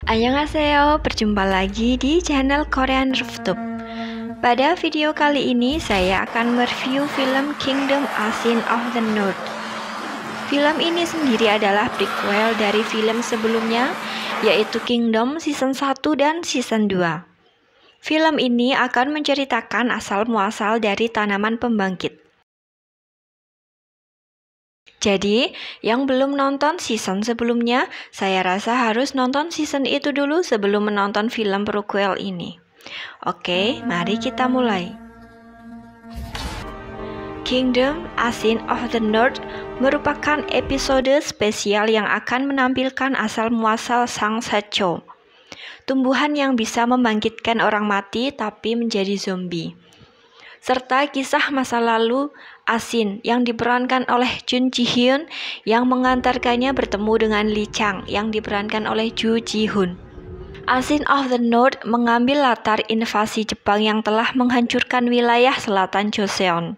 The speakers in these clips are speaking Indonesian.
Annyeonghaseyo, berjumpa lagi di channel Korean Rooftop. Pada video kali ini saya akan mereview film Kingdom Asin of the North. Film ini sendiri adalah prequel dari film sebelumnya, yaitu Kingdom Season 1 dan Season 2. Film ini akan menceritakan asal-muasal dari tanaman pembangkit. Jadi, yang belum nonton season sebelumnya, saya rasa harus nonton season itu dulu sebelum menonton film prequel ini. Oke, mari kita mulai. Kingdom Asin of the North merupakan episode spesial yang akan menampilkan asal-muasal Sang Sacho, tumbuhan yang bisa membangkitkan orang mati tapi menjadi zombie, serta kisah masa lalu Asin yang diperankan oleh Jun Ji Hyun yang mengantarkannya bertemu dengan Lee Chang yang diperankan oleh Joo Ji Hoon. Asin of the North mengambil latar invasi Jepang yang telah menghancurkan wilayah selatan Joseon.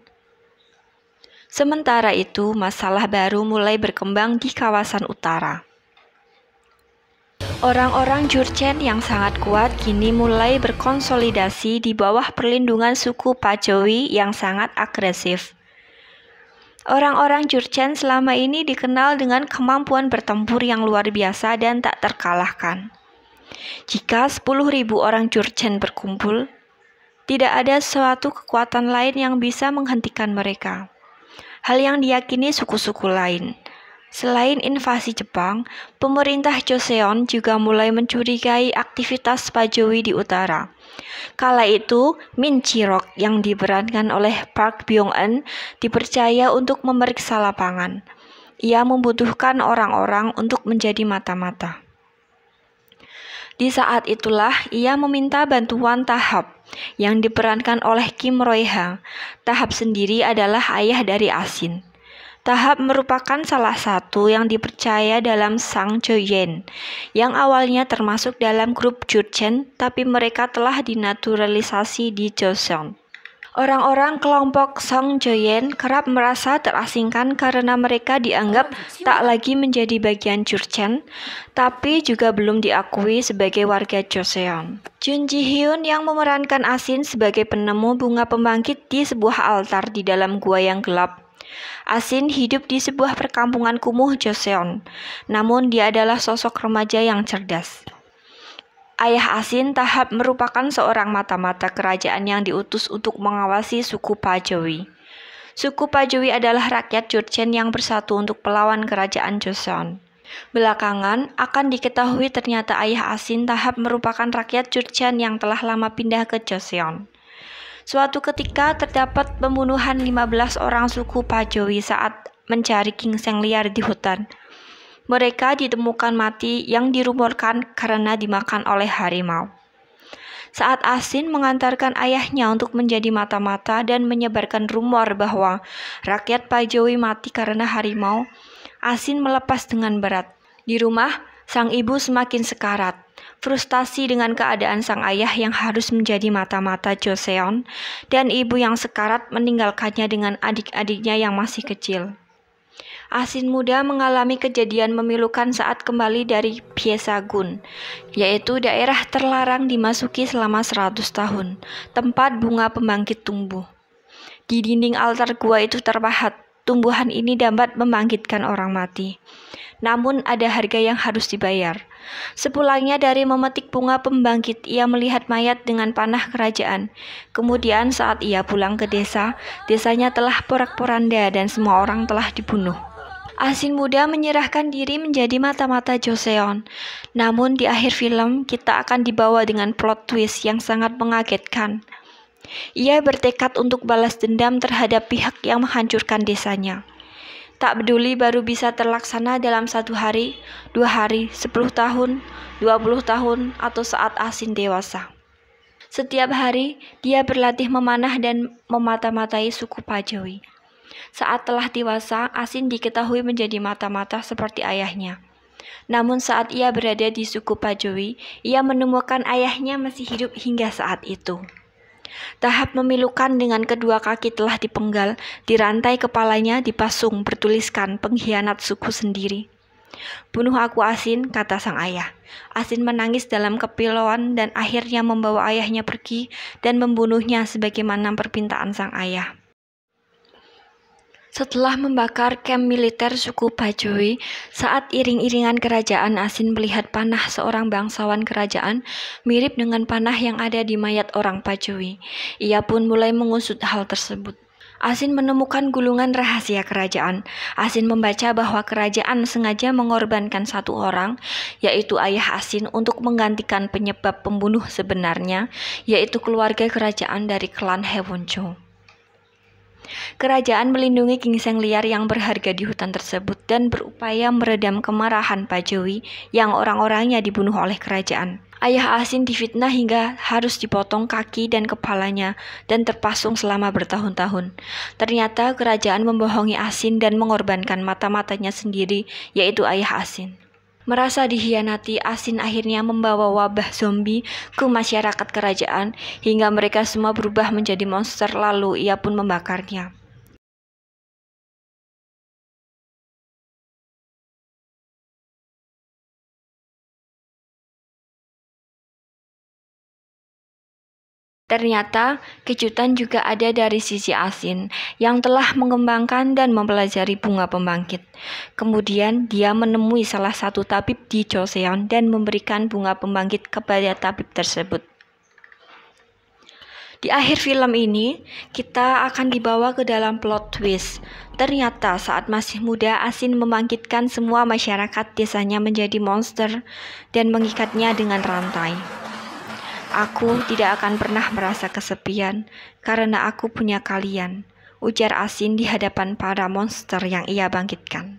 Sementara itu, masalah baru mulai berkembang di kawasan utara. Orang-orang Jurchen yang sangat kuat kini mulai berkonsolidasi di bawah perlindungan suku Pajowi yang sangat agresif. Orang-orang Jurchen selama ini dikenal dengan kemampuan bertempur yang luar biasa dan tak terkalahkan. Jika 10.000 orang Jurchen berkumpul, tidak ada suatu kekuatan lain yang bisa menghentikan mereka. Hal yang diyakini suku-suku lain. Selain invasi Jepang, pemerintah Joseon juga mulai mencurigai aktivitas Pajowi di utara. Kala itu, Min Chi-rok yang diperankan oleh Park Byung-eun dipercaya untuk memeriksa lapangan. Ia membutuhkan orang-orang untuk menjadi mata-mata. Di saat itulah ia meminta bantuan Tahap yang diperankan oleh Kim Roy-ha. Tahap sendiri adalah ayah dari Asin. Tahap merupakan salah satu yang dipercaya dalam Sang Joyen, yang awalnya termasuk dalam grup Jurchen, tapi mereka telah dinaturalisasi di Joseon. Orang-orang kelompok Sang Joyen kerap merasa terasingkan karena mereka dianggap tak lagi menjadi bagian Jurchen, tapi juga belum diakui sebagai warga Joseon. Jun Ji Hyun yang memerankan Asin sebagai penemu bunga pembangkit di sebuah altar di dalam gua yang gelap. Asin hidup di sebuah perkampungan kumuh Joseon, namun dia adalah sosok remaja yang cerdas. Ayah Asin, Tahap, merupakan seorang mata-mata kerajaan yang diutus untuk mengawasi suku Pajowi. Suku Pajowi adalah rakyat Jurchen yang bersatu untuk melawan kerajaan Joseon. Belakangan akan diketahui ternyata ayah Asin, Tahap, merupakan rakyat Jurchen yang telah lama pindah ke Joseon. Suatu ketika terdapat pembunuhan 15 orang suku Pajowi saat mencari ginseng liar di hutan. Mereka ditemukan mati yang dirumorkan karena dimakan oleh harimau. Saat Asin mengantarkan ayahnya untuk menjadi mata-mata dan menyebarkan rumor bahwa rakyat Pajowi mati karena harimau, Asin melepas dengan berat. Di rumah, sang ibu semakin sekarat. Frustasi dengan keadaan sang ayah yang harus menjadi mata-mata Joseon dan ibu yang sekarat meninggalkannya dengan adik-adiknya yang masih kecil. Asin muda mengalami kejadian memilukan saat kembali dari Pyesagun, yaitu daerah terlarang dimasuki selama 100 tahun, tempat bunga pembangkit tumbuh. Di dinding altar gua itu terpahat, tumbuhan ini dapat membangkitkan orang mati. Namun ada harga yang harus dibayar. Sepulangnya dari memetik bunga pembangkit, ia melihat mayat dengan panah kerajaan. Kemudian saat ia pulang ke desa, desanya telah porak-poranda dan semua orang telah dibunuh. Asin muda menyerahkan diri menjadi mata-mata Joseon. Namun di akhir film, kita akan dibawa dengan plot twist yang sangat mengagetkan. Ia bertekad untuk balas dendam terhadap pihak yang menghancurkan desanya. Tak peduli baru bisa terlaksana dalam 1 hari, 2 hari, 10 tahun, 20 tahun, atau saat Asin dewasa. Setiap hari, dia berlatih memanah dan memata-matai suku Pajowi. Saat telah dewasa, Asin diketahui menjadi mata-mata seperti ayahnya. Namun saat ia berada di suku Pajowi, ia menemukan ayahnya masih hidup hingga saat itu. Tahap memilukan dengan kedua kaki telah dipenggal, di rantai kepalanya dipasung bertuliskan pengkhianat suku sendiri. "Bunuh aku, Asin," kata sang ayah. Asin menangis dalam kepilauan dan akhirnya membawa ayahnya pergi dan membunuhnya sebagaimana permintaan sang ayah. Setelah membakar kamp militer suku Pajowi, saat iring-iringan kerajaan, Asin melihat panah seorang bangsawan kerajaan mirip dengan panah yang ada di mayat orang Pajowi. Ia pun mulai mengusut hal tersebut. Asin menemukan gulungan rahasia kerajaan. Asin membaca bahwa kerajaan sengaja mengorbankan satu orang, yaitu ayah Asin, untuk menggantikan penyebab pembunuh sebenarnya, yaitu keluarga kerajaan dari klan Hewonjo. Kerajaan melindungi gingseng liar yang berharga di hutan tersebut dan berupaya meredam kemarahan Pajowi yang orang-orangnya dibunuh oleh kerajaan. Ayah Asin difitnah hingga harus dipotong kaki dan kepalanya dan terpasung selama bertahun-tahun. Ternyata kerajaan membohongi Asin dan mengorbankan mata-matanya sendiri, yaitu ayah Asin. Merasa dikhianati, Asin akhirnya membawa wabah zombie ke masyarakat kerajaan hingga mereka semua berubah menjadi monster, lalu ia pun membakarnya. Ternyata kejutan juga ada dari sisi Asin yang telah mengembangkan dan mempelajari bunga pembangkit. Kemudian dia menemui salah satu tabib di Joseon dan memberikan bunga pembangkit kepada tabib tersebut. Di akhir film ini, kita akan dibawa ke dalam plot twist. Ternyata saat masih muda, Asin membangkitkan semua masyarakat desanya menjadi monster dan mengikatnya dengan rantai. "Aku tidak akan pernah merasa kesepian karena aku punya kalian," ujar Asin di hadapan para monster yang ia bangkitkan.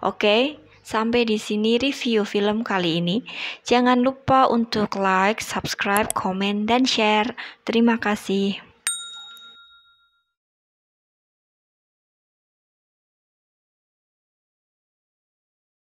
Oke, sampai di sini review film kali ini. Jangan lupa untuk like, subscribe, komen, dan share. Terima kasih.